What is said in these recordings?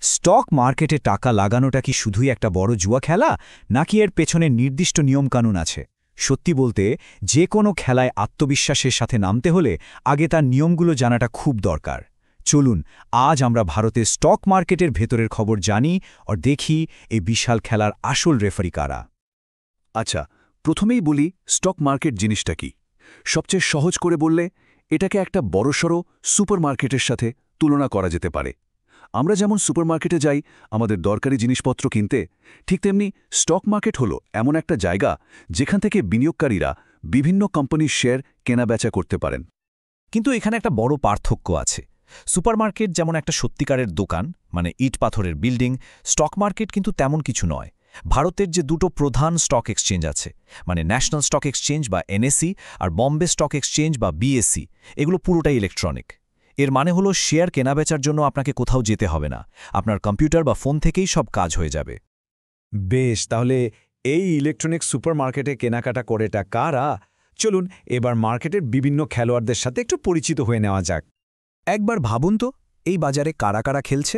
Stock মার্কেটে টাকা লাগানোটা কি শুধুই একটা বড় জুয়া খেলা নাকি এর পেছনে নির্দিষ্ট নিয়মকানুন আছে? সত্যি বলতে যে কোনো খেলায় আত্মবিশ্বাসের সাথে নামতে হলে আগে তার নিয়মগুলো জানাটা খুব দরকার। চলুন আজ আমরা ভারতের স্টক মার্কেটের ভেতরের খবর জানি আর দেখি এই বিশাল খেলার আসল রেফারি কারা। আচ্ছা, প্রথমেই বলি স্টক মার্কেট জিনিসটা কি। সবচেয়ে সহজ করে বললে এটাকে একটা বড়সড় সুপারমার্কেটের সাথে তুলনা করা যেতে পারে। আমরা যেমন সুপারমার্কেটে যাই আমাদের দরকারি জিনিসপত্র কিনতে, ঠিক তেমনি স্টক মার্কেট হলো এমন একটা জায়গা যেখান থেকে বিনিয়োগকারীরা বিভিন্ন কোম্পানির শেয়ার কেনাবেচা করতে পারেন। কিন্তু এখানে একটা বড় পার্থক্য আছে। সুপারমার্কেট যেমন একটা সত্যিকারের দোকান, মানে ইট পাথরের বিল্ডিং, স্টক মার্কেট কিন্তু তেমন কিছু নয়। ভারতের যে দুটো প্রধান স্টক এক্সচেঞ্জ আছে, মানে ন্যাশনাল স্টক এক্সচেঞ্জ বা এনএসই আর বম্বে স্টক এক্সচেঞ্জ বা বিএসসি, এগুলো পুরোটাই ইলেকট্রনিক। এর মানে হলো শেয়ার কেনাবেচার জন্য আপনাকে কোথাও যেতে হবে না, আপনার কম্পিউটার বা ফোন থেকেই সব কাজ হয়ে যাবে। বেশ, তাহলে এই ইলেকট্রনিক সুপারমার্কেটে কেনাকাটা করেটা কারা? চলুন এবার মার্কেটের বিভিন্ন খেলোয়াড়দের সাথে একটু পরিচিত হয়ে নেওয়া যাক। একবার ভাবুন তো, এই বাজারে কারা কারা খেলছে।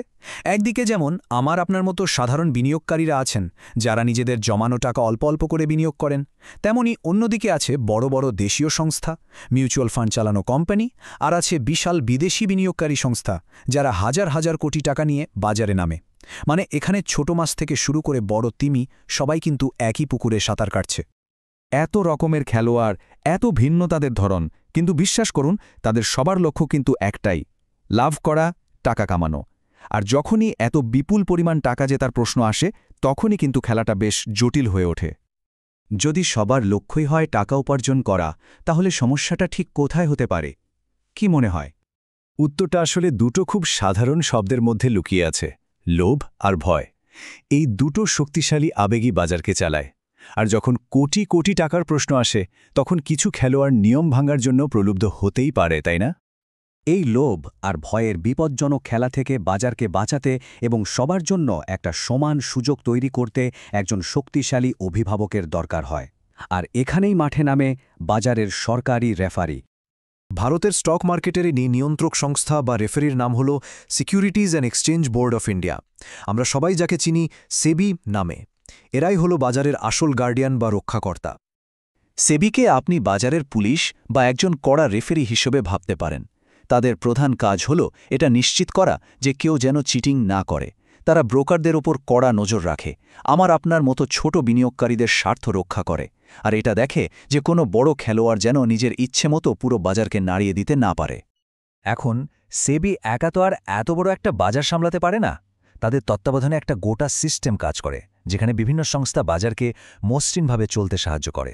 একদিকে যেমন আমার আপনার মতো সাধারণ বিনিয়োগকারীরা আছেন, যারা নিজেদের জমানো টাকা অল্প অল্প করে বিনিয়োগ করেন। তেমনি অন্যদিকে আছে বড় বড় দেশীয় সংস্থা, মিউচুয়াল ফান্ড চালানো কোম্পানি, আর আছে বিশাল বিদেশি বিনিয়োগকারী সংস্থা, যারা হাজার হাজার কোটি টাকা নিয়ে বাজারে নামে। মানে এখানে ছোট মাছ থেকে শুরু করে বড় তিমি সবাই কিন্তু একই পুকুরে সাঁতার কাটছে। এত রকমের খেলোয়াড়, এত ভিন্ন তাদের ধরন, কিন্তু বিশ্বাস করুন তাদের সবার লক্ষ্য কিন্তু একটাই: লাভ করা, টাকা কামানো। আর যখনই এত বিপুল পরিমাণ টাকা জেতার প্রশ্ন আসে, তখনই কিন্তু খেলাটা বেশ জটিল হয়ে ওঠে। যদি সবার লক্ষ্যই হয় টাকা উপার্জন করা, তাহলে সমস্যাটা ঠিক কোথায় হতে পারে? কি মনে হয়? উত্তরটা আসলে দুটো খুব সাধারণ শব্দের মধ্যে লুকিয়ে আছে: লোভ আর ভয়। এই দুটো শক্তিশালী আবেগী বাজারকে চালায়। আর যখন কোটি কোটি টাকার প্রশ্ন আসে, তখন কিছু খেলোয়াড় নিয়ম ভাঙার জন্য প্রলুব্ধ হতেই পারে, তাই না? এই লোভ আর ভয়ের বিপজ্জনক খেলা থেকে বাজারকে বাঁচাতে এবং সবার জন্য একটা সমান সুযোগ তৈরি করতে একজন শক্তিশালী অভিভাবকের দরকার হয়। আর এখানেই মাঠে নামে বাজারের সরকারি রেফারি। ভারতের স্টক মার্কেটের নিয়ন্ত্রক সংস্থা বা রেফারির নাম হল securities and exchange board of India. আমরা সবাই যাকে চিনি সেবি নামে। এরাই হলো বাজারের আসল গার্ডিয়ান বা রক্ষাকর্তা। সেবিকে আপনি বাজারের পুলিশ বা একজন কড়া রেফারি হিসেবে ভাবতে পারেন। তাদের প্রধান কাজ হল এটা নিশ্চিত করা যে কেউ যেন চিটিং না করে। তারা ব্রোকারদের ওপর কড়া নজর রাখে, আমার আপনার মতো ছোট বিনিয়োগকারীদের স্বার্থ রক্ষা করে, আর এটা দেখে যে কোনো বড় খেলোয়াড় যেন নিজের ইচ্ছে মতো পুরো বাজারকে নাড়িয়ে দিতে না পারে। এখন সেবি একা তো আর এত বড় একটা বাজার সামলাতে পারে না। তাদের তত্ত্বাবধানে একটা গোটা সিস্টেম কাজ করে, যেখানে বিভিন্ন সংস্থা বাজারকে মসৃণভাবে চলতে সাহায্য করে।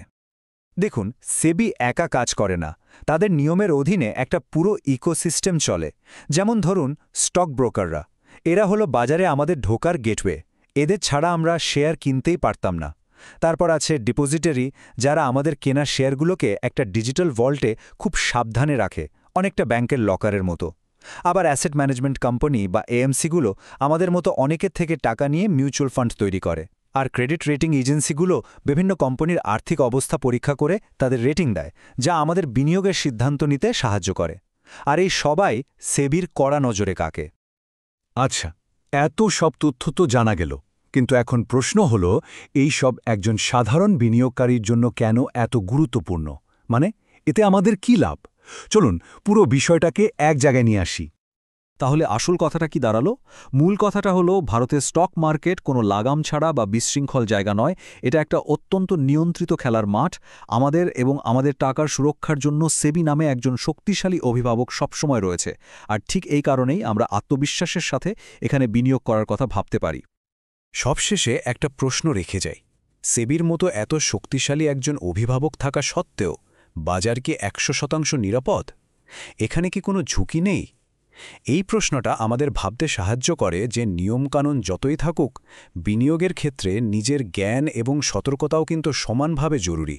দেখুন, সেবি একা কাজ করে না, তাদের নিয়মের অধীনে একটা পুরো ইকোসিস্টেম চলে। যেমন ধরুন স্টক ব্রোকাররা, এরা হলো বাজারে আমাদের ঢোকার গেটওয়ে। এদের ছাড়া আমরা শেয়ার কিনতেই পারতাম না। তারপর আছে ডিপোজিটারি, যারা আমাদের কেনা শেয়ারগুলোকে একটা ডিজিটাল ভল্টে খুব সাবধানে রাখে, অনেকটা ব্যাংকের লকারের মতো। আবার অ্যাসেট ম্যানেজমেন্ট কোম্পানি বা এএমসিগুলো আমাদের মতো অনেকের থেকে টাকা নিয়ে মিউচুয়াল ফান্ড তৈরি করে। আর ক্রেডিট রেটিং এজেন্সিগুলো বিভিন্ন কোম্পানির আর্থিক অবস্থা পরীক্ষা করে তাদের রেটিং দেয়, যা আমাদের বিনিয়োগের সিদ্ধান্ত নিতে সাহায্য করে। আর এই সবাই সেবির কড়া নজরে কাকে। আচ্ছা, এত সব তথ্য তো জানা গেল, কিন্তু এখন প্রশ্ন হল এই সব একজন সাধারণ বিনিয়োগকারীর জন্য কেন এত গুরুত্বপূর্ণ? মানে এতে আমাদের কি লাভ? চলুন পুরো বিষয়টাকে এক জায়গায় নিয়ে আসি। তাহলে আসল কথাটা কি দাঁড়ালো? মূল কথাটা হলো, ভারতের স্টক মার্কেট কোনো লাগাম ছাড়া বা বিশৃঙ্খল জায়গা নয়। এটা একটা অত্যন্ত নিয়ন্ত্রিত খেলার মাঠ। আমাদের এবং আমাদের টাকার সুরক্ষার জন্য সেবি নামে একজন শক্তিশালী অভিভাবক সবসময় রয়েছে। আর ঠিক এই কারণেই আমরা আত্মবিশ্বাসের সাথে এখানে বিনিয়োগ করার কথা ভাবতে পারি। সবশেষে একটা প্রশ্ন রেখে যাই, সেবির মতো এত শক্তিশালী একজন অভিভাবক থাকা সত্ত্বেও বাজার কি 100% নিরাপদ? এখানে কি কোনো ঝুঁকি নেই? এই প্রশ্নটা আমাদের ভাবতে সাহায্য করে যে নিয়মকানুন যতই থাকুক, বিনিয়োগের ক্ষেত্রে নিজের জ্ঞান এবং সতর্কতাও কিন্তু সমানভাবে জরুরি।